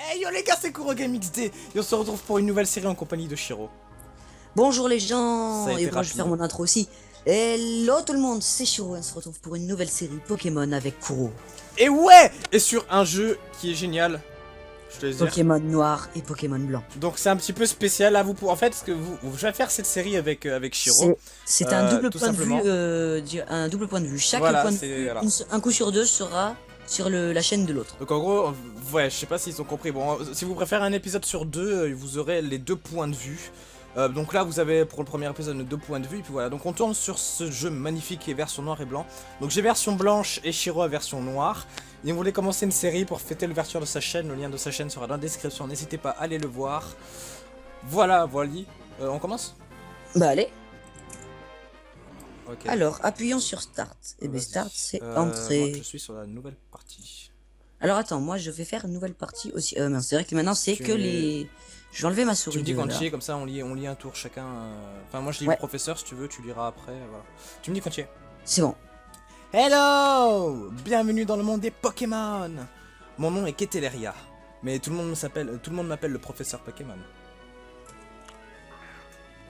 Hey yo les gars, c'est Kurogame XD et on se retrouve pour une nouvelle série en compagnie de Shiro. Bonjour les gens, Ça a été et bon, je vais rapide. faire mon intro aussi. Hello tout le monde, c'est Shiro, on se retrouve pour une nouvelle série Pokémon avec Kuro. Et ouais. Et sur un jeu qui est génial, je te le dis. Pokémon noir et Pokémon blanc. Donc c'est un petit peu spécial à vous pour... En fait, ce que je vais faire cette série avec Shiro. C'est un double tout point de vue, simplement. un double point de vue. Chaque Voilà, point de c'est- vue, voilà. un coup sur deux sera sur la chaîne de l'autre. Donc en gros, ouais, je sais pas s'ils ont compris. Bon, si vous préférez un épisode sur deux, vous aurez les deux points de vue. Donc là, vous avez pour le premier épisode deux points de vue. Et puis voilà, donc on tourne sur ce jeu magnifique qui est version noir et blanc. Donc j'ai version blanche et Shiro a version noire. Et on voulait commencer une série pour fêter l'ouverture de sa chaîne. Le lien de sa chaîne sera dans la description. N'hésitez pas à aller le voir. Voilà, voilà. On commence? Bah allez, Ok. alors appuyons sur Start. Et bien Vas-y. Start c'est Moi, entrée. je suis sur la nouvelle partie. Alors attends, moi je vais faire une nouvelle partie aussi. Mince, c'est vrai que maintenant c'est Tu que mets- les... Je vais enlever ma Tu souris me dis de quand là. tu y es, comme ça on lit un tour chacun. Enfin, moi je lis Ouais. le professeur si tu veux, tu liras après. Voilà. Tu me dis quand tu y es. C'est bon. Hello! Bienvenue dans le monde des Pokémon! Mon nom est Keteleria, mais tout le monde m'appelle le professeur Pokémon.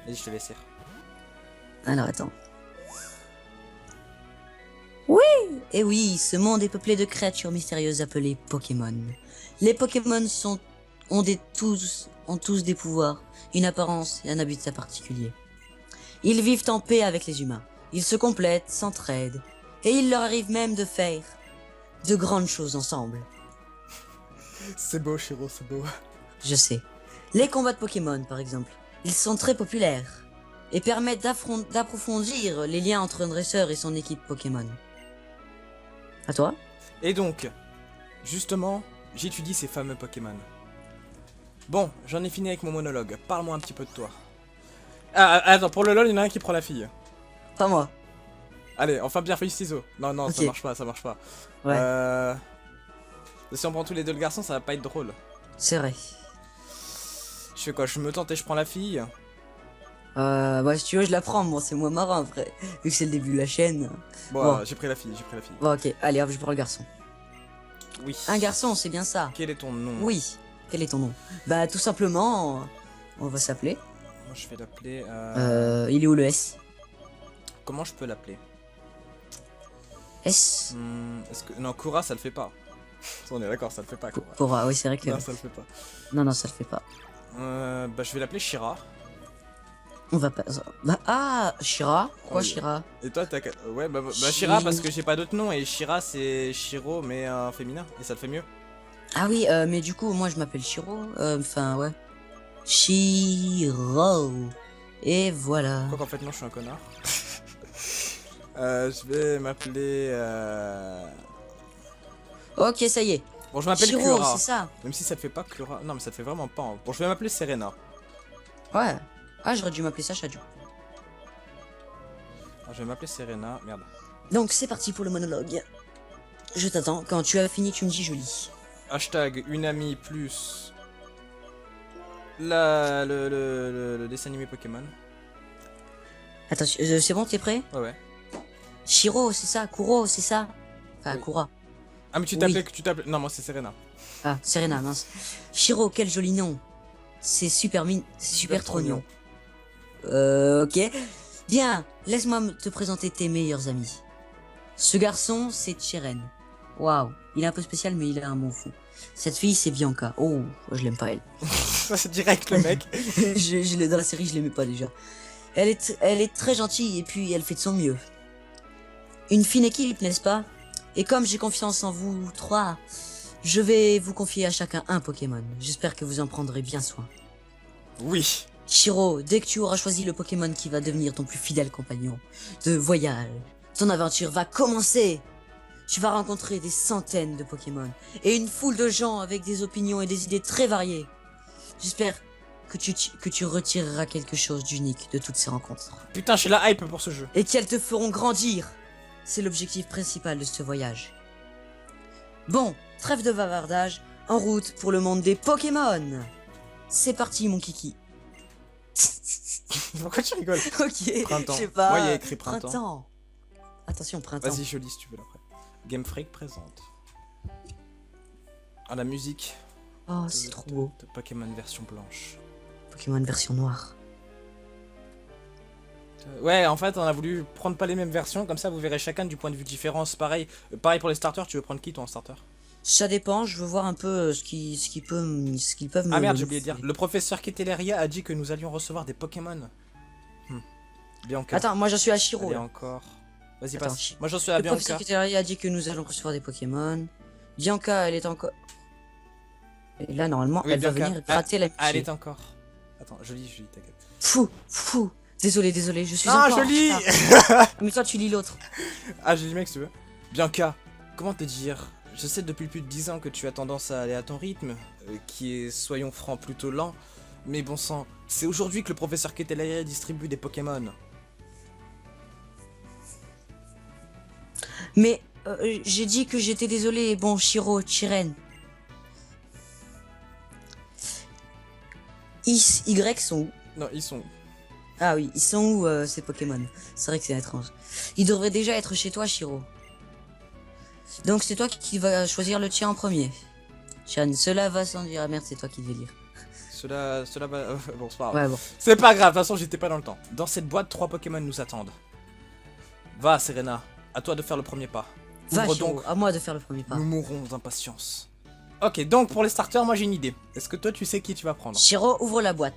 Vas-y, je te laisse dire. Alors attends. Oui! Et oui, ce monde est peuplé de créatures mystérieuses appelées Pokémon. Les Pokémon ont tous des pouvoirs, une apparence et un habitat particulier. Ils vivent en paix avec les humains. Ils se complètent, s'entraident, et il leur arrive même de faire de grandes choses ensemble. C'est beau, Shiro, c'est beau. Je sais. Les combats de Pokémon, par exemple, ils sont très populaires et permettent d'approfondir les liens entre un dresseur et son équipe Pokémon. À toi? Et donc, justement, j'étudie ces fameux Pokémon. Bon, j'en ai fini avec mon monologue. Parle-moi un petit peu de toi. Attends, pour le LOL, il y en a un qui prend la fille. Pas moi. Allez, enfin pierre feuille ciseaux. Non, non, ça Ok. marche pas, ça marche pas. Ouais. Si on prend tous les deux le garçon, ça va pas être drôle. C'est vrai. Je fais quoi? Je me tente et je prends la fille? Bah si tu veux, je la prends, moi c'est moins marrant après. Vu que c'est le début de la chaîne. Bon, Bon. j'ai pris la fille, j'ai pris la fille. Bon, ok, allez hop, je prends le garçon. Oui. Un garçon, c'est bien ça. Quel est ton nom? Oui. Quel est ton nom? Bah tout simplement, on va s'appeler. Moi, je vais l'appeler. Il est où le S? Comment je peux l'appeler? S? Est-ce que non, Kura, ça le fait pas. On est d'accord, ça le fait pas. Kura. Cora, oui c'est vrai que... Non, ça le fait pas. Non, ça le fait pas. Bah, je vais l'appeler Shira. On va pas... Bah Shira? Pourquoi Oui. Shira? Et toi, t'as. Ouais, bah Shira parce que j'ai pas d'autre nom et Shira c'est Shiro mais féminin et ça te fait mieux. Ah oui, mais du coup, moi je m'appelle Shiro. Enfin, ouais. Shiro. Et voilà. Quoi qu'en fait, non, je suis un connard. Je vais m'appeler. Ok, ça y est. Bon, je m'appelle Shiro, Kura. c'est ça. Même si ça te fait pas Kura. Non, mais ça te fait vraiment pas. Hein. Bon, je vais m'appeler Serena. Ouais. Ah, j'aurais dû m'appeler Sacha, du coup. Ah, je vais m'appeler Serena. Merde. Donc, c'est parti pour le monologue. Je t'attends. Quand tu as fini, tu me dis je lis. Hashtag une amie plus. Le dessin animé Pokémon. Attends, c'est bon, t'es prêt? Ouais, ouais. Shiro, c'est ça. Kuro, c'est ça. Enfin, Oui. Kura. Ah, mais tu Oui. t'appelais. Non, moi c'est Serena. Ah, Serena, mince. Shiro, quel joli nom. C'est super trognon. Ok. Bien, laisse-moi te présenter tes meilleurs amis. Ce garçon, c'est Cheren. Waouh, il est un peu spécial, mais il a un bon fond. Cette fille, c'est Bianca. Oh, je l'aime pas, elle. Ça, c'est direct le mec. Dans la série, je l'aimais pas déjà. Elle est très gentille et puis elle fait de son mieux. Une fine équipe, n'est-ce pas? Et comme j'ai confiance en vous trois, je vais vous confier à chacun un Pokémon. J'espère que vous en prendrez bien soin. Oui. Shiro, dès que tu auras choisi le Pokémon qui va devenir ton plus fidèle compagnon de voyage, ton aventure va commencer. Tu vas rencontrer des centaines de Pokémon et une foule de gens avec des opinions et des idées très variées. J'espère que tu retireras quelque chose d'unique de toutes ces rencontres Putain, je suis la hype pour ce jeu. et qu'elles te feront grandir. C'est l'objectif principal de ce voyage. Bon, trêve de bavardage, en route pour le monde des Pokémon. C'est parti, mon kiki. Pourquoi tu rigoles? Ok, Printemps. je sais pas. Moi, il y a écrit printemps. Attention, printemps. Vas-y, je lis si tu veux l'après. Game Freak présente. Ah, la musique. Oh, c'est trop beau. De Pokémon version blanche. Pokémon version noire. Ouais, en fait, on a voulu prendre pas les mêmes versions, comme ça vous verrez chacun du point de vue différent. C'est pareil, pareil pour les starters, tu veux prendre qui toi en starter? Ça dépend, je veux voir un peu ce qu'ils peuvent me... Ah merde, j'ai oublié de dire. Le professeur Keteleria a dit que nous allions recevoir des Pokémon. Bianca. Attends, moi j'en suis à Shiro. Allez, Là. encore. Vas-y, Attends, passe. Moi j'en suis à Le Bianca. professeur Ketelaria a dit que nous allons recevoir des Pokémon. Bianca, elle est encore... Et là, normalement, Oui, elle va Bianca. venir gratter la Ah, elle est encore. Attends, je lis, t'inquiète. Fou. Désolé, je suis Ah, encore je en lis retard. Mais toi, tu lis l'autre. Ah, j'ai dit mec, si tu veux. Bianca, comment te dire? Je sais depuis plus de 10 ans que tu as tendance à aller à ton rythme, qui est, soyons francs, plutôt lent. Mais bon sang, c'est aujourd'hui que le professeur Ketelaria distribue des Pokémon. Mais j'ai dit que j'étais désolé. Bon, Shiro, Chiren. Y sont où? Non, ils sont... Ah oui, ils sont où ces Pokémon? C'est vrai que c'est étrange. Ils devraient déjà être chez toi, Shiro. Donc c'est toi qui vas choisir le tien en premier. Chan, cela va sans dire. Ah merde, c'est toi qui devais lire. Cela va... bon, c'est pas grave. Ouais, bon. C'est pas grave, de toute façon, j'étais pas dans le temps. Dans cette boîte, 3 Pokémon nous attendent. Va, Serena, à toi de faire le premier pas. Va, Ouvre Shiro, donc, à moi de faire le premier pas. nous mourrons d'impatience. Ok, donc pour les starters, moi j'ai une idée. Est-ce que toi tu sais qui tu vas prendre? Shiro, ouvre la boîte.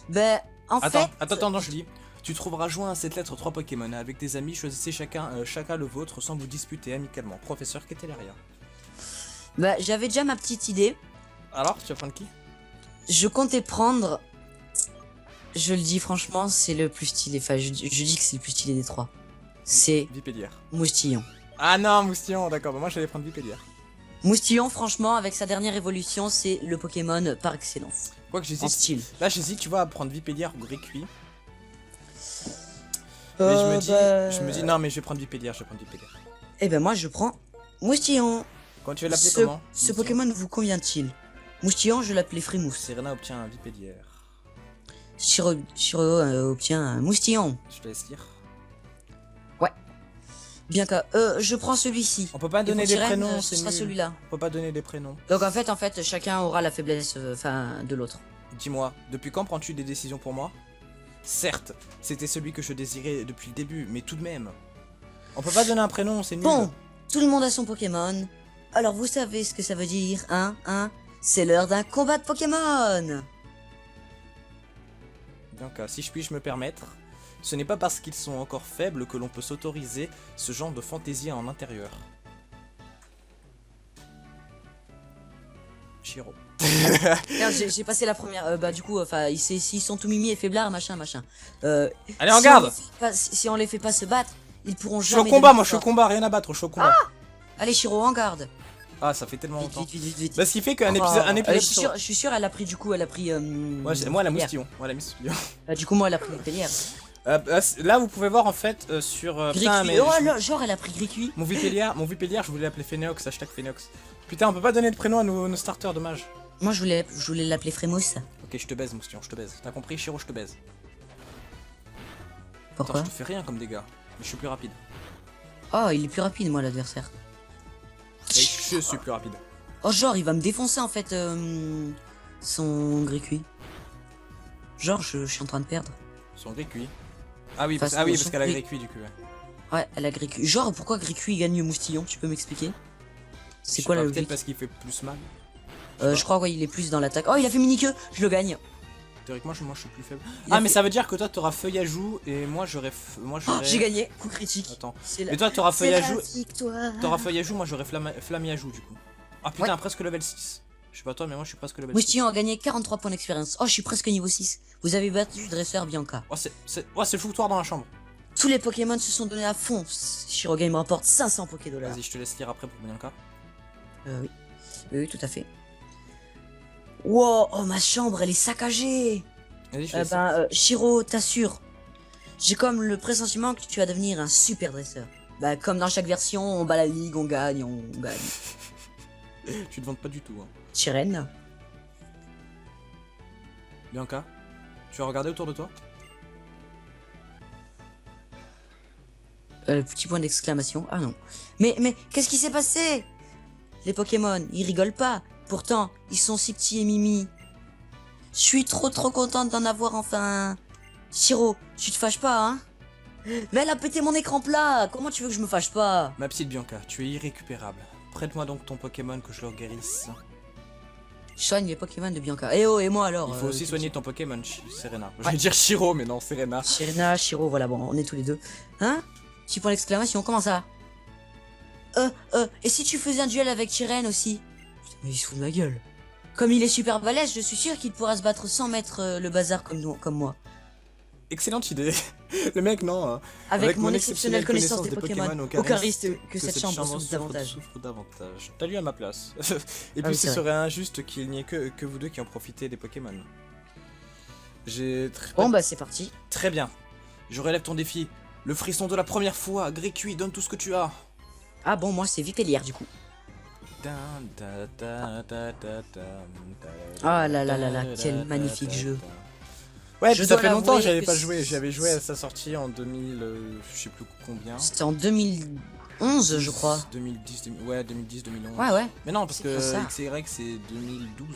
Ben, en fait... Attends, je lis. Tu trouveras joint à cette lettre 3 Pokémon. Avec des amis, choisissez chacun le vôtre sans vous disputer amicalement. Professeur Ketelaria. Ben, j'avais déjà ma petite idée. Alors, tu vas prendre qui? Je comptais prendre... Je le dis franchement, c'est le plus stylé. Enfin, je dis que c'est le plus stylé des trois. C'est Vipédière. Moustillon. Ah non, Moustillon, d'accord. Bah moi j'allais prendre Vipédière. Moustillon, franchement, avec sa dernière évolution, c'est le Pokémon par excellence. Quoi que En j'hésite. style. Là j'hésite, tu vois, à prendre Vipédière ou Grécuit. Mais je me dis, non, mais je vais prendre Vipédière, Eh ben moi, je prends Moustillon. Quand tu vas l'appeler comment? Ce Moustillon. Pokémon vous convient-il? Moustillon, je l'appelais Frimousse. Serena obtient un Vipédière. Shiro obtient un Moustillon. Je te laisse lire. Bien que, je prends celui-ci. On peut pas Et donner pour des Chiren, prénoms, ce c'est sera nul. celui-là. On peut pas donner des prénoms. Donc en fait, chacun aura la faiblesse de l'autre. Dis-moi, depuis quand prends-tu des décisions pour moi? Certes, c'était celui que je désirais depuis le début, mais tout de même. On peut pas donner un prénom, c'est nul. Bon, tout le monde a son Pokémon. Alors vous savez ce que ça veut dire, hein? C'est l'heure d'un combat de Pokémon. Donc, si je puis me permettre, ce n'est pas parce qu'ils sont encore faibles que l'on peut s'autoriser ce genre de fantaisie en intérieur. Shiro. Merde, j'ai passé la première. Bah du coup, enfin, s'ils sont tout mimi et faiblards, machin. Allez, en garde. Si on les fait pas se battre, ils pourront Je suis au jamais... combat, moi je suis au combat, rien à battre, je suis au combat. Allez, Shiro, en garde. Ah, ça fait tellement Vite, longtemps. vite. Bah, ce qui fait qu'un Oh, épisode... je suis sûr, elle a pris du coup, elle a pris... Moi, la Pépélière. moustillon. Moi, la moustillon. Du coup, moi, elle a pris Pépélière. Là, vous pouvez voir en fait sur... putain, Gricui. mais Oh, je- là, genre, elle a pris Gricui. mon Vipélière, je voulais l'appeler Phénox, hashtag Phénox. Putain, on peut pas donner de prénom à nos starters, dommage. Moi, je voulais l'appeler Frémousse. Ok, je te baise, moustillon, je te baise. T'as compris, Shiro, je te baise. Pourquoi? Attends, je te fais rien comme dégâts, mais je suis plus rapide. Oh, il est plus rapide, moi, l'adversaire. Et je suis plus rapide. Oh, genre, il va me défoncer, en fait, son Gricui. Genre, je suis en train de perdre. Son Gricui. Ah oui, Enfin, parce son qu'elle a Gri- Gricui du coup. Ouais. Ouais, elle a Gricui. Genre, pourquoi Gricui gagne Moustillon? Tu peux m'expliquer? C'est Je sais quoi pas, la peut-être logique? parce qu'il fait plus mal. Je crois, ouais, il est plus dans l'attaque. Oh, il a fait mini-queue. Je le gagne. Théoriquement, moi je suis plus faible. Il a Ah, mais fait- ça veut dire que toi t'auras feuille à joue et moi j'aurai. Oh, j'ai gagné. Coup critique. Attends. C'est la... Mais toi t'auras feuille à joue. victoire. T'auras feuille à joue, moi j'aurai flamme à joue du coup. Ah putain, presque level 6. Je sais pas toi, mais moi je suis presque level 6. Moustillon a gagné 43 points d'expérience. Oh, je suis presque niveau 6. Vous avez battu dresseur Bianca. Oh, c'est le foutoir dans la chambre. Tous les Pokémon se sont donnés à fond. Shiro Game rapporte 500 Pokédollars. Vas-y, je te laisse lire après pour Bianca. Oui. Oui, tout à fait. Wow, oh, ma chambre, elle est saccagée. Vas-y, je te laisse. Shiro, t'assure. J'ai comme le pressentiment que tu vas devenir un super dresseur. Bah, comme dans chaque version, on bat la ligue, on gagne, on gagne. Tu te vantes pas du tout. Hein. Chiren. Bianca, tu as regardé autour de toi? Petit point d'exclamation. Ah non. Mais qu'est-ce qui s'est passé? Les Pokémon, ils rigolent pas. Pourtant, ils sont si petits et mimi. Je suis trop contente d'en avoir enfin un. Shiro, tu te fâches pas, hein? Mais elle a pété mon écran plat. Comment tu veux que je me fâche pas? Ma petite Bianca, tu es irrécupérable. Prête-moi donc ton Pokémon que je le guérisse. Soigne les Pokémon de Bianca. Eh oh, et moi alors? Il faut aussi soigner ton Pokémon, Serena. Je vais dire Shiro, mais non, Serena. Serena, Shiro, voilà, bon, on est tous les deux. Hein? Petit point d'exclamation, comment ça? Et si tu faisais un duel avec Chiren aussi? Putain, mais il se fout de ma gueule. Comme il est super balèze, je suis sûr qu'il pourra se battre sans mettre le bazar comme moi. Excellente idée. Le mec, non. Hein. Avec mon exceptionnelle connaissance des Pokémon, aucun risque que cette chambre souffre davantage. T'as lu à ma place. Et Ah puis oui, ce c'est serait injuste qu'il n'y ait que vous deux qui en profitez des Pokémon. Bon bah c'est parti. Très bien. Je relève ton défi. Le frisson de la première fois. Gricui, donne tout ce que tu as. Ah bon, moi c'est Vipellière du coup. Ah là là là là, quel magnifique jeu. Ouais, Je ça dois fait longtemps que l'avouer j'avais que pas joué. J'avais joué à sa sortie en 2000, je sais plus combien. C'était en 2011 je crois. 2010, ouais, 2010, 2011. Ouais ouais. Mais non, parce C'est que pour ça. XY c'est 2012.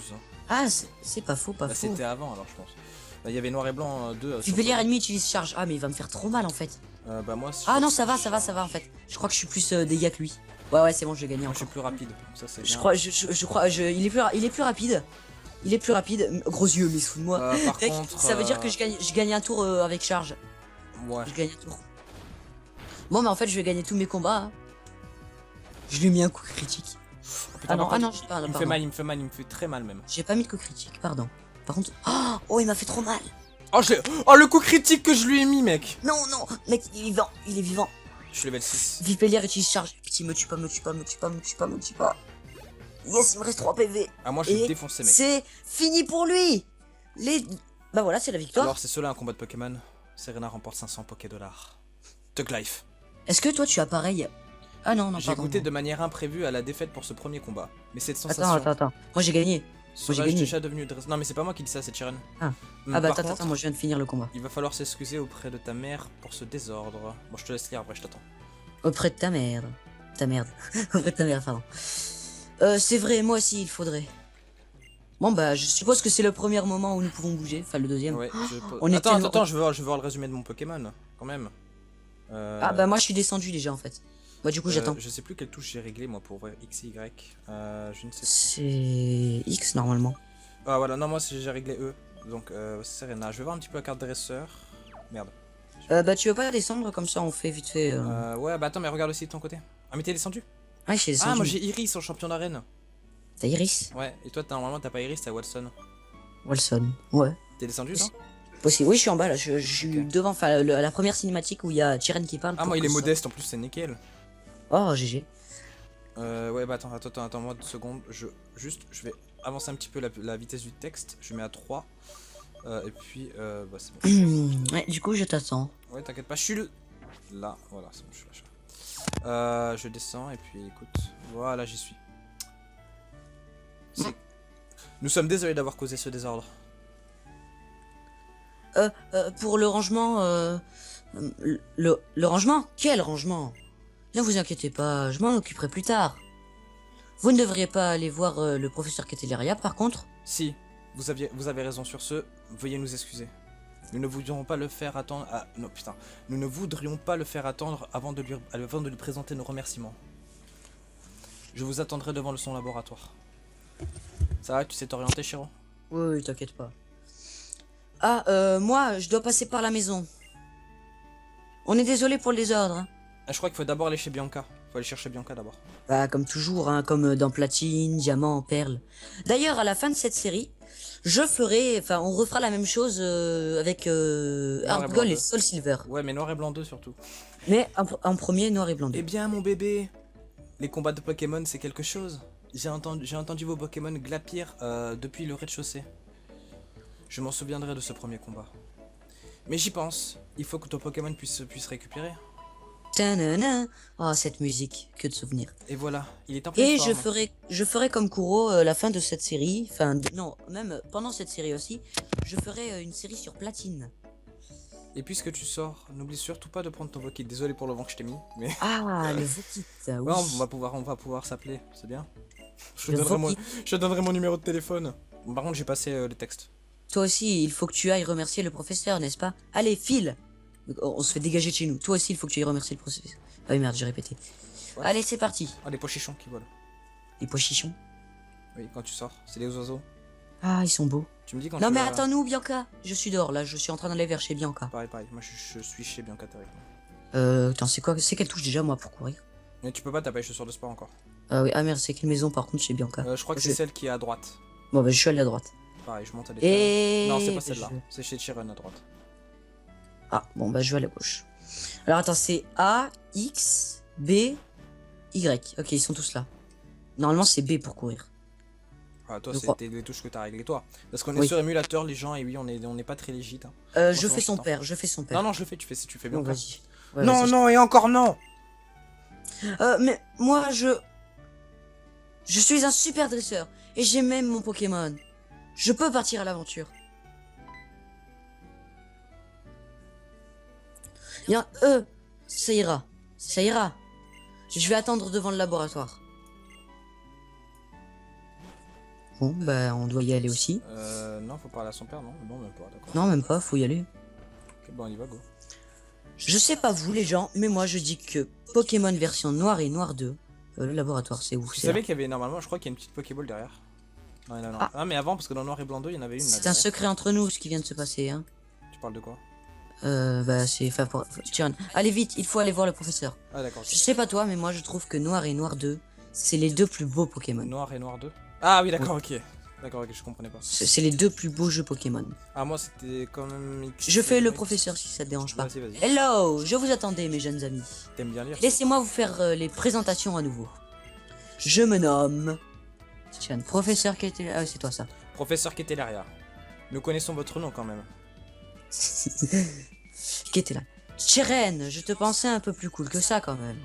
Ah c'est pas faux, pas Bah, faux. c'était avant alors je pense. Bah, il y avait Noir et Blanc 2. Vipellière ennemi utilise charge. Ah mais il va me faire trop mal en fait. Bah moi. Ah non ça va en fait. Je crois que je suis plus dégâts que lui. Ouais c'est bon, je vais gagner Moi, je suis encore. plus rapide. Ça c'est. Je crois, il est plus rapide. Il est plus rapide. Gros yeux, mais sous de moi. Par Mec, contre. ça veut dire que je gagne un tour avec charge. Ouais. Je gagne un tour. Bon, mais en fait, je vais gagner tous mes combats. Hein. Je lui ai mis un coup critique. Oh, putain, Ah non, par contre, j'ai pas. il me fait mal, il me fait très mal même. J'ai pas mis de coup critique, pardon. Par contre, oh, il m'a fait trop mal. Oh, oh, le coup critique que je lui ai mis, mec. Non, mec, il est vivant, il est vivant. Je suis level 6. Vipellière utilise charge. Pitié, me tue pas. Yes, il me reste 3 PV. Ah, moi je suis défoncé, mec. C'est fini pour lui. Bah voilà, c'est la victoire. Alors, c'est cela un combat de Pokémon. Serena remporte 500 Poké-dollars. Tug Life. Est-ce que toi tu as pareil? Ah non, J'ai pardon. goûté de manière imprévue à la défaite pour ce premier combat. Mais cette sensation. Attends. Moi j'ai gagné. j'ai Serais-je gagné. déjà devenu Non, mais c'est pas moi qui dis ça, c'est Chiren. Ah. Par Ah bah contre, attends, moi je viens de finir le combat. il va falloir s'excuser auprès de ta mère pour ce désordre. Bon, je te laisse lire, après je t'attends. Auprès de ta merde. Auprès de ta mère, pardon. C'est vrai, moi aussi il faudrait. Bon bah je suppose que c'est le premier moment où nous pouvons bouger, enfin le deuxième. Ouais, On est tellement- attends, je veux voir le résumé de mon Pokémon, quand même. Ah bah moi je suis descendu déjà en fait. Bah du coup j'attends. Je sais plus quelle touche j'ai réglé moi pour ouvrir X et Y. Je ne sais plus. C'est X normalement. Ah voilà, non, moi j'ai réglé E. Donc Serena, je vais voir un petit peu la carte dresseur. Merde. Bah tu veux pas descendre comme ça on fait vite fait. Ouais, bah attends, mais regarde aussi de ton côté. Ah, mais t'es descendu? Ouais, je suis descendu. Ah, moi j'ai Iris en champion d'arène. T'as Iris? Ouais, et toi normalement t'as pas Iris, t'as Watson. Wilson. Ouais. T'es descendu toi? Possible. Oui, je suis en bas là. Je suis Ok. devant, enfin la première cinématique où il y a Chiren qui parle. Ah, pour moi il que est ça- modeste en plus, c'est nickel. Oh GG. Ouais, bah attends, moi 2 secondes. Je vais avancer un petit peu la vitesse du texte. Je mets à 3. Et puis, bah c'est bon. Ouais, du coup je t'attends. Ouais, t'inquiète pas, je suis là, voilà, c'est bon, je suis là. Je descends et puis écoute, voilà, j'y suis. Nous sommes désolés d'avoir causé ce désordre. Pour le rangement, le rangement? Quel rangement? Ne vous inquiétez pas, je m'en occuperai plus tard. Vous ne devriez pas aller voir le professeur Cateleria par contre? Si, vous avez raison sur ce, veuillez nous excuser. Nous ne voudrions pas le faire attendre. Ah, non, putain. Nous ne voudrions pas le faire attendre avant de lui présenter nos remerciements. Je vous attendrai devant son laboratoire. Ça va, tu sais t'orienter, Shiro? Oui, t'inquiète pas. Ah, moi, je dois passer par la maison. On est désolé pour le désordre. Hein. Ah, je crois qu'il faut d'abord aller chez Bianca. Faut aller chercher Bianca d'abord. Bah, comme toujours, hein, comme dans Platine, Diamant, Perle. D'ailleurs, à la fin de cette série, on refera la même chose avec Heart Gold et Soul Silver. Ouais, mais Noir et Blanc 2 surtout. Mais en premier, Noir et Blanc 2. Eh bien, mon bébé, les combats de Pokémon, c'est quelque chose. J'ai entendu vos Pokémon glapir depuis le rez-de-chaussée. Je m'en souviendrai de ce premier combat. Mais j'y pense, il faut que ton Pokémon puisse récupérer. Ta-na-na. Oh, cette musique, que de souvenirs. Et voilà, il est en pleine Et forme. je ferai comme Kuro la fin de cette série. Enfin, non, même pendant cette série aussi, je ferai une série sur Platine. Et puisque tu sors, n'oublie surtout pas de prendre ton Vokit. Désolé pour le vent que je t'ai mis, mais Ah, le Vokit, oui. ouais, on va pouvoir s'appeler, c'est bien. Je te Le donnerai Voki. je te donnerai mon numéro de téléphone. Bon, par contre, j'ai passé le texte. Toi aussi, il faut que tu ailles remercier le professeur, n'est-ce pas? Allez, file. On se fait dégager de chez nous. Toi aussi, il faut que tu ailles remercier le professeur. Ah oui, merde, j'ai répété. Ouais. Allez, c'est parti. Ah, les pochichons qui volent. Les pochichons. Oui, quand tu sors, c'est les oiseaux. Ah, ils sont beaux. Tu me dis quand Non tu mais vas- attends-nous, Bianca. Je suis dehors, là. Je suis en train d'aller vers chez Bianca. Pareil, pareil. Moi, je suis chez Bianca théoriquement. Attends, c'est quoi? C'est quelle touche déjà, moi, pour courir? Mais tu peux pas, t'as pas les chaussures de sport encore. Ah oui, ah merde, c'est quelle maison, par contre, chez Bianca? Je crois que Je- c'est celle qui est à droite. Bon, bah, je suis allé à droite. Pareil, je monte à l'étage. Et... Non, c'est pas celle-là. je- C'est chez Chiron à droite. Ah, bon, bah, je vais à la gauche. Alors, attends, c'est A, X, B, Y. Ok, ils sont tous là. Normalement, c'est B pour courir. Ah, toi, Je crois. c'est les touches que t'as réglées, toi. Parce qu'on est Oui. sur émulateur, les gens, et oui, on est pas très légit. Hein. Je Franchement, fais son je père, je fais son père. Non, non, je le fais, tu fais si tu fais bien. Bon, vas-y. Ouais, Non, vas-y. non, et encore non. Mais moi, je suis un super dresseur. Et j'ai même mon Pokémon. Je peux partir à l'aventure. Bien, ça ira. Ça ira. Je vais attendre devant le laboratoire. Bon, bah, on doit y aller aussi. Non, faut parler à son père, non? Non, même pas, d'accord. Non, même pas, faut y aller. Ok, bon, on y va, go. Je sais pas vous, les gens, mais moi, je dis que Pokémon version Noir et Noir 2, le laboratoire, c'est où? Tu C'est savais là. qu'il y avait normalement, je crois qu'il y a une petite Pokéball derrière. Non, non, non. Ah. Ah, mais avant, parce que dans Noir et Blanc 2, il y en avait une là. C'est un derrière. secret entre nous, ce qui vient de se passer, hein. Tu parles de quoi? Bah, c'est... Tiens, allez vite, il faut aller voir le professeur. Ah, d'accord. ok. Je sais pas toi, mais moi, je trouve que Noir et Noir 2, c'est les deux plus beaux Pokémon. Noir et Noir 2. Ah, oui, d'accord, ok. D'accord, ok, je comprenais pas. C'est les deux plus beaux jeux Pokémon. Ah, moi, c'était quand même. Je fais le professeur si ça te dérange pas. Vas-y, vas-y. Hello, je vous attendais, mes jeunes amis. T'aimes bien lire? Laissez-moi vous faire les présentations à nouveau. Je me nomme... Tiens, professeur qui était... Ah, c'est toi ça. Professeur Ketelaria. Nous connaissons votre nom quand même. Qui était là. Chiren, je te pensais un peu plus cool que ça quand même.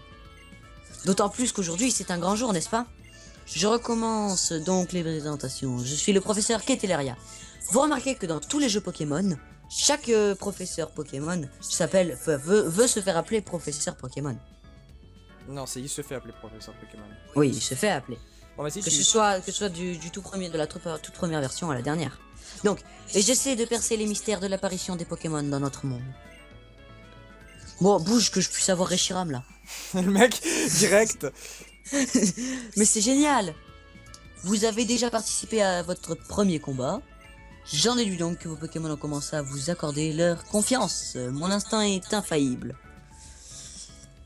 D'autant plus qu'aujourd'hui c'est un grand jour, n'est-ce pas? Je recommence donc les présentations. Je suis le professeur Ketelaria. Vous remarquez que dans tous les jeux Pokémon, chaque professeur Pokémon veut se faire appeler professeur Pokémon. Non, c'est il se fait appeler professeur Pokémon. Oui, il se fait appeler. Bon, vas-y, Que ce soit du tout premier, de la toute première version à la dernière. Donc, et j'essaie de percer les mystères de l'apparition des Pokémon dans notre monde. Bon, bouge que je puisse avoir Reshiram là. Le mec, direct. Mais c'est génial! Vous avez déjà participé à votre premier combat. J'en déduis donc que vos Pokémon ont commencé à vous accorder leur confiance. Mon instinct est infaillible.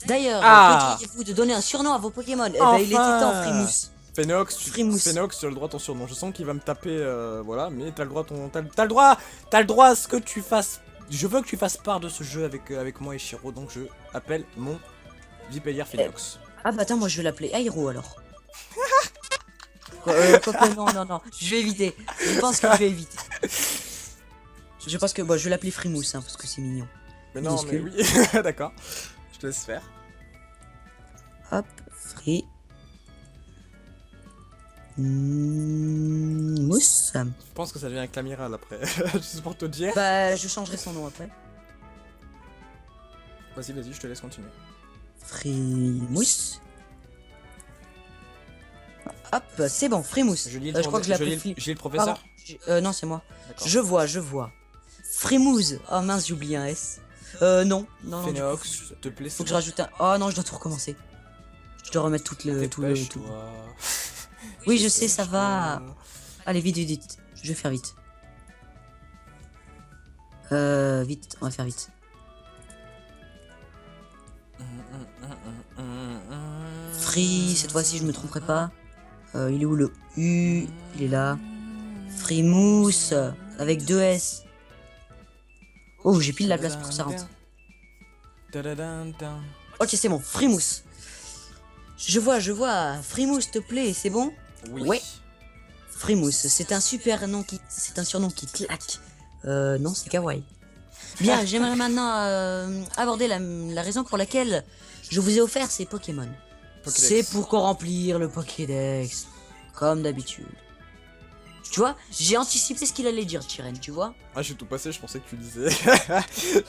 D'ailleurs, Ah. que diriez-vous de donner un surnom à vos Pokémon? Eh ben, il était temps, Frimousse. Phénox, Frimousse. Phénox, tu as le droit à ton surnom. Je sens qu'il va me taper, voilà, mais t'as le droit à ton. T'as le droit à ce que tu fasses. Je veux que tu fasses part de ce jeu avec moi et Shiro, donc je appelle mon Vipellier Phénox. Ah bah attends, moi je vais l'appeler Airo alors. Non, je vais éviter. Je pense que je vais éviter. Je pense que bon, je vais l'appeler Frimousse hein, parce que c'est mignon. Mais non, mais minuscule. oui, d'accord. Je te laisse faire. Hop, Fri. Mousse. Je pense que ça devient un Clamiral après. Juste pour te dire. Bah, je changerai son nom après. Vas-y, vas-y, je te laisse continuer. Frimousse. Hop, c'est bon, Frimousse. Je lis Je crois que je l'appelle je lis le professeur. Non, c'est moi. D'accord. Je vois. Frimousse. Oh mince, j'ai oublié un S. Non. Du coup, Phénox, s'il te plaît. faut que je rajoute un... Oh non, je dois tout recommencer. Je dois remettre tout. Oui, je sais, ça va. Allez, vite. Je vais faire vite. Vite, on va faire vite. Free, cette fois-ci, je me tromperai pas. Il est où le U? Il est là. Frimousse, avec 2 S. Oh, j'ai pile la place pour que ça rentre. Ok, c'est bon, Frimousse. Je vois. Frimousse, te plaît, c'est bon? Oui. Ouais. Frimousse, c'est un super nom c'est un surnom qui claque. Non, c'est kawaii. Bien, j'aimerais maintenant aborder la raison pour laquelle je vous ai offert ces Pokémon. Pokédex. C'est pour qu'on remplir le Pokédex, comme d'habitude. Tu vois, j'ai anticipé ce qu'il allait dire, Chiren, tu vois. Ah, je suis tout passé, je pensais que tu disais.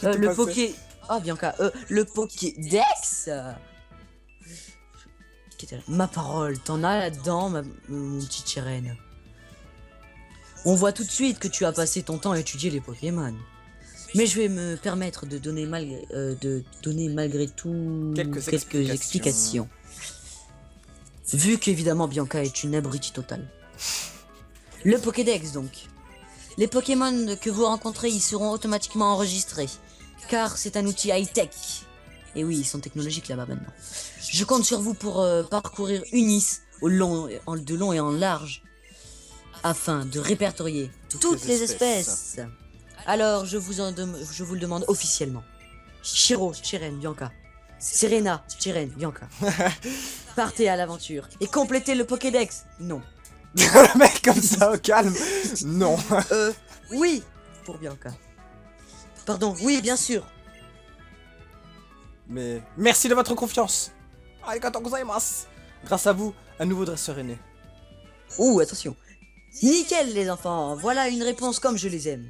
Le Poké. le Pokédex. était là. Ma parole, t'en as là-dedans, mon petit Cheren. On voit tout de suite que tu as passé ton temps à étudier les Pokémon. Mais je vais me permettre de donner, malgré tout quelques explications. Vu qu'évidemment Bianca est une abrutie totale. Le Pokédex donc. Les Pokémon que vous rencontrez y seront automatiquement enregistrés. Car c'est un outil high-tech. Et oui, ils sont technologiques là-bas maintenant. Je compte sur vous pour parcourir Unis de long et en large. Afin de répertorier toutes les espèces. Alors, je vous le demande officiellement. Shiro, Cheren, Bianca. Serena, Cheren, Bianca. Partez à l'aventure et complétez le Pokédex. Non. Le mec comme ça, au calme. Non. Oui, pour Bianca. Pardon, oui, bien sûr. Mais merci de votre confiance. Arigatou gozaimasu. Grâce à vous, un nouveau dresseur est né. Ouh, attention. Nickel, les enfants. Voilà une réponse comme je les aime.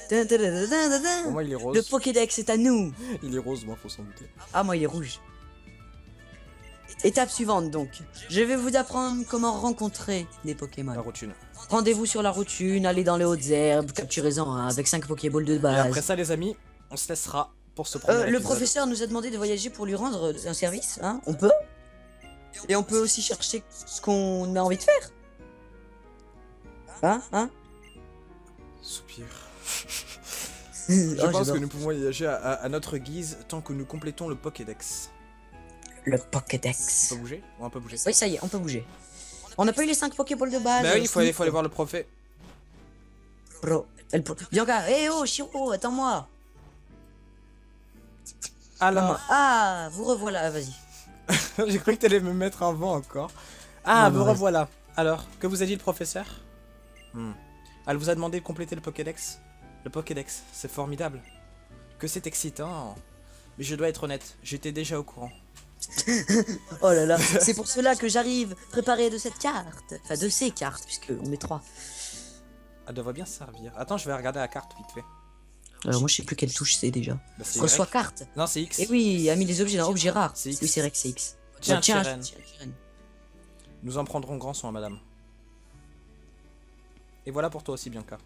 Pour moi, il est rose. Le Pokédex est à nous. Il est rose, moi, faut s'en douter. Ah, moi, il est rouge. Étape suivante, donc. Je vais vous apprendre comment rencontrer des Pokémon. La routine. Rendez-vous sur la routine, allez dans les hautes herbes, capturez-en avec 5 Pokéballs de Et base. après ça, les amis, on se laissera pour ce premier Le épisode. professeur nous a demandé de voyager pour lui rendre un service, hein. On peut. Et on peut aussi chercher ce qu'on a envie de faire. Hein Soupir. Oh, Je pense j'adore. que nous pouvons voyager à notre guise tant que nous complétons le Pokédex. Le On Pokédex. peut bouger? On peut bouger. Oui, ça y est, on peut bouger. On n'a pas eu les 5 Pokéballs de base. Bah oui, il faut aller voir le prophète. Bianca, hé oh, Shiro, attends-moi. Alors, Ah, vous revoilà, ah, vas-y. j'ai cru que t'allais me mettre un vent encore. Ah, Non, vous non, revoilà. Alors, que vous a dit le professeur? Elle vous a demandé de compléter le Pokédex? Le Pokédex, c'est formidable. Que c'est excitant. Mais je dois être honnête, j'étais déjà au courant. Oh là là, c'est pour cela que j'arrive préparé de cette carte. Enfin, de ces cartes, puisque on est 3. Elle devrait bien servir. Attends, je vais regarder la carte vite fait. Alors moi je sais plus quelle touche c'est déjà. Bah, c'est Reçois Y. carte. Non, c'est X. Et oui, a mis des objets dans objet rare. C'est X. Oui, c'est vrai que c'est X. Tiens, Tiens, Cheren. Cheren. Nous en prendrons grand soin, madame. Et voilà pour toi aussi, Bianca.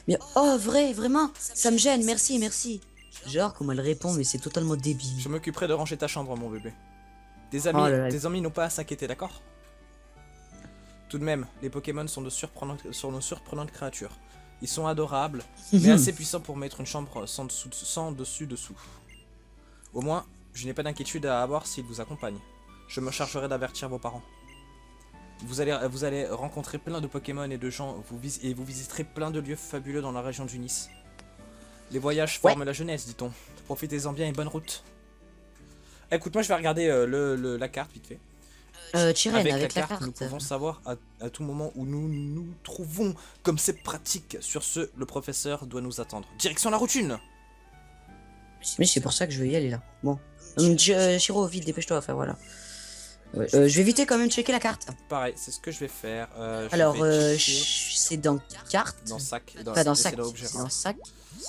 Mais oh, vraiment, ça me gêne, merci, merci. Genre, comment elle répond, mais c'est totalement débile. Je m'occuperai de ranger ta chambre, mon bébé. Tes amis, Oh là là. tes amis n'ont pas à s'inquiéter, d'accord? Tout de même, les Pokémon sont de surprenantes créatures. Ils sont adorables, mais assez puissants pour mettre une chambre sans dessus-dessous. Au moins, je n'ai pas d'inquiétude à avoir s'ils vous accompagnent. Je me chargerai d'avertir vos parents. Vous allez rencontrer plein de Pokémon et de gens, et vous visiterez plein de lieux fabuleux dans la région du Nice. Les voyages forment la jeunesse, dit-on. Profitez-en bien et bonne route. Écoute, moi je vais regarder la carte vite fait. Cheren, avec la nous carte. pouvons savoir à tout moment où nous nous trouvons. Comme c'est pratique. Sur ce, le professeur doit nous attendre. Direction la routine. Mais c'est pour ça que je veux y aller là. Bon. Shiro, vite, dépêche-toi, enfin voilà. Ouais, je vais éviter quand même de checker la carte. Pareil, c'est ce que je vais faire. Alors, vais checker c'est dans carte. dans sac. Pas dans et c'est sac. dans objet C'est rare. dans sac.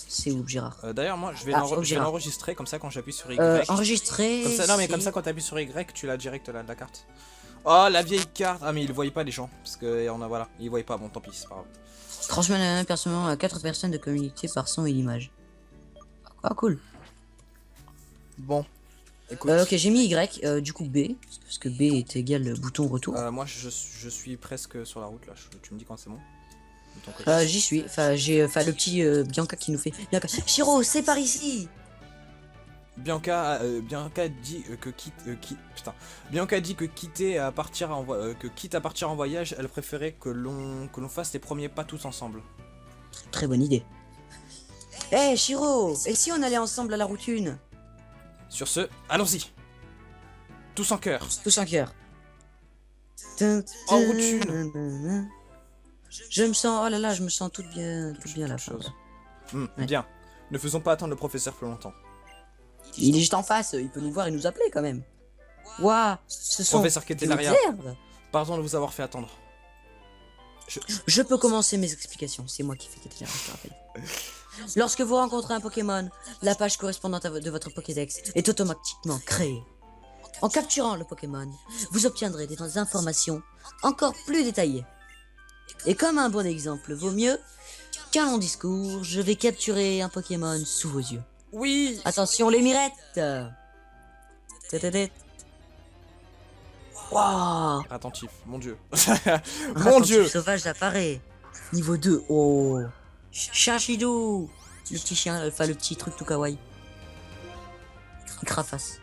C'est objet rare. D'ailleurs, moi, je vais objet rare. l'enregistrer comme ça quand j'appuie sur Y. Enregistrer. Comme ça, non, mais comme ça, quand t'appuies sur Y, tu l'as direct la carte. Oh, la vieille carte. Ah, mais ils voyaient pas les gens. Parce que, voilà, ils voyaient pas. Bon, tant pis, c'est pas grave. Transmet la même personnellement à 4 personnes de communiquer par son et l'image. Ah, cool. Bon, écoute. Ok, j'ai mis Y, du coup B. Parce que B est égal bouton retour. Moi, je suis presque sur la route là. Tu me dis quand c'est bon? De ton côté. J'y suis. Enfin, j'ai le petit Bianca qui nous fait. Bianca. Shiro, c'est par ici. Bianca dit Bianca dit que quitte à partir en voyage, elle préférait que l'on fasse les premiers pas tous ensemble. Très bonne idée. Eh Shiro, et si on allait ensemble à la routine? Sur ce, allons-y. Tous en cœur. Tous en cœur. En routine. Je me sens, oh là là, je me sens toute bien là. Chose. Ouais. Bien. Ne faisons pas attendre le professeur plus longtemps. Il est juste en face, il peut nous voir et nous appeler quand même. Waouh, ce sont Professeur Ketelaria, des herbes. pardon de vous avoir fait attendre. Je peux commencer mes explications, c'est moi qui fais Ketelaria, je te rappelle. Lorsque vous rencontrez un Pokémon, la page correspondante de votre Pokédex est automatiquement créée. En capturant le Pokémon, vous obtiendrez des informations encore plus détaillées. Et comme un bon exemple vaut mieux qu'un long discours, je vais capturer un Pokémon sous vos yeux. Oui. Attention les mirettes. Tétété. Wow. Attentif, mon dieu. Un Mon attentif dieu. sauvage apparaît. Niveau 2. Oh. Chachidou. Le petit chien, enfin le petit truc tout kawaii. Crafasse.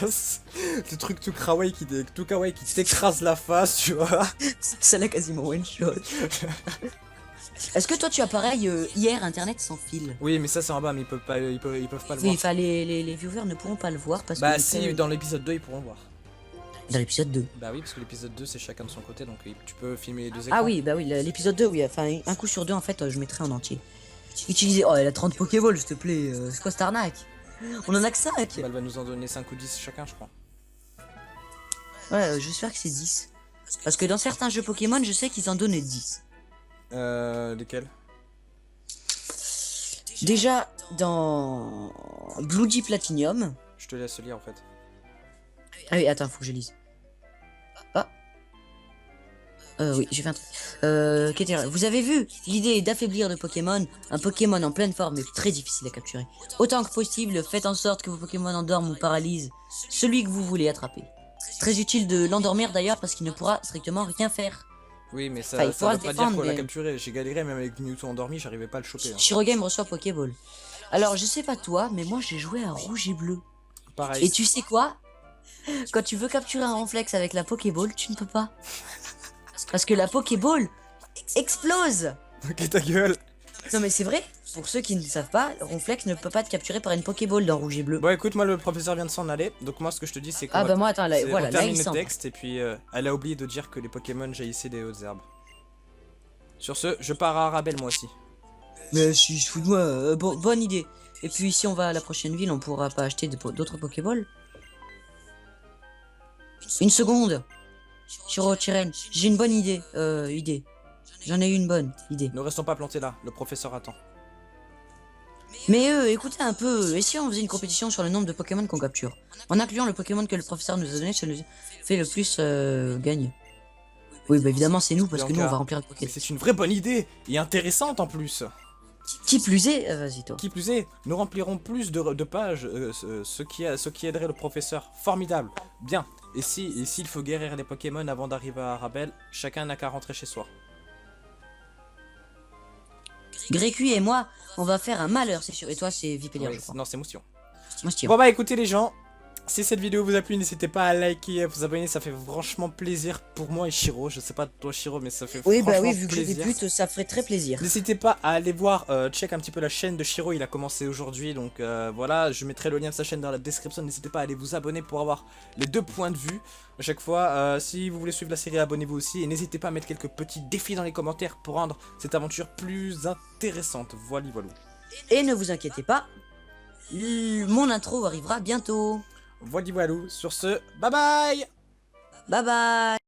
Le truc tout kawaii qui t'écrase la face, tu vois. Ça l'a quasiment one shot. Est-ce que toi tu as pareil hier internet sans fil? Oui, mais ça c'est en bas, mais ils peuvent pas le Oui, voir. enfin les viewers ne pourront pas le voir parce Bah que si, dans l'épisode 2 ils pourront voir. dans l'épisode 2. Bah oui, parce que l'épisode 2 c'est chacun de son côté, donc tu peux filmer les deux écrans. Ah oui, bah oui, l'épisode 2, oui, enfin un coup sur deux en fait je mettrai en entier. Utilisez. Oh, elle a 30 Pokéballs, s'il te plaît. C'est quoi cette arnaque? On en a que 5. Bah, elle va nous en donner 5 ou 10 chacun, je crois. Ouais, j'espère que c'est 10. Parce que dans certains jeux Pokémon, je sais qu'ils en donnaient 10. Lesquels? Déjà, dans Blue Deep Platinum. Je te laisse lire en fait. Ah oui, attends, faut que je lise. Ah. Oui, j'ai fait un truc. Vous avez vu? L'idée est d'affaiblir le Pokémon. Un Pokémon en pleine forme est très difficile à capturer. Autant que possible, faites en sorte que vos Pokémon endorment ou paralysent celui que vous voulez attraper. Très utile de l'endormir d'ailleurs parce qu'il ne pourra strictement rien faire. Oui, mais ça, Enfin, il ça pourra veut se pas dire défendre, qu'on l'a mais- capturé. J'ai galéré même avec Mewtwo endormi, j'arrivais pas à le choper. Hein. Shirogame reçoit Pokéball. Alors, je sais pas toi, mais moi j'ai joué à rouge et bleu. Pareil. Et tu sais quoi? Quand tu veux capturer un Ronflex avec la Pokéball, tu ne peux pas. Parce que la Pokéball explose. Ok, ta gueule. Non mais c'est vrai, pour ceux qui ne savent pas, Ronflex ne peut pas être capturé par une Pokéball dans rouge et bleu. Bon, écoute, moi le professeur vient de s'en aller, donc moi ce que je te dis c'est que. Ah bah moi attends, là, voilà, on là termine il le semble. texte et puis elle a oublié de dire que les Pokémon jaillissaient des hautes herbes. Sur ce, je pars à Arabelle moi aussi. Mais si je fous de moi, bonne idée. Et puis si on va à la prochaine ville, on pourra pas acheter d'autres Pokéballs. Une seconde. Shiro Chiren, j'ai une bonne idée. J'en ai eu une bonne idée. Ne restons pas plantés là, le professeur attend. Mais écoutez un peu, et si on faisait une compétition sur le nombre de Pokémon qu'on capture? En incluant le Pokémon que le professeur nous a donné, celui fait le plus gagne. Oui, bah évidemment c'est nous, parce que nous on va remplir le Mais Pokémon. c'est une vraie bonne idée et intéressante en plus. Qui plus est, vas-y toi. Qui plus est, nous remplirons plus de pages, ce qui aiderait le professeur. Formidable. Bien. Et s'il faut guérir les Pokémon avant d'arriver à Arabelle, chacun n'a qu'à rentrer chez soi. Grécuit et moi, on va faire un malheur, c'est sûr. Et toi, c'est Vipélier, Oui, je crois. non, c'est Moustillon. Moi, je tire. Bon bah écoutez les gens, si cette vidéo vous a plu, n'hésitez pas à liker, à vous abonner, ça fait franchement plaisir pour moi et Shiro. Je sais pas toi Shiro, mais ça fait Oui, franchement bah oui, vu que je plaisir. débute, ça ferait très plaisir. N'hésitez pas à aller voir, check un petit peu la chaîne de Shiro, il a commencé aujourd'hui, donc voilà, je mettrai le lien de sa chaîne dans la description, n'hésitez pas à aller vous abonner pour avoir les deux points de vue à chaque fois. Si vous voulez suivre la série, abonnez-vous aussi, et n'hésitez pas à mettre quelques petits défis dans les commentaires pour rendre cette aventure plus intéressante. Voilà, voilà. Et ne vous inquiétez pas, mon intro arrivera bientôt. Voilà, voilà. Sur ce, bye bye. Bye bye.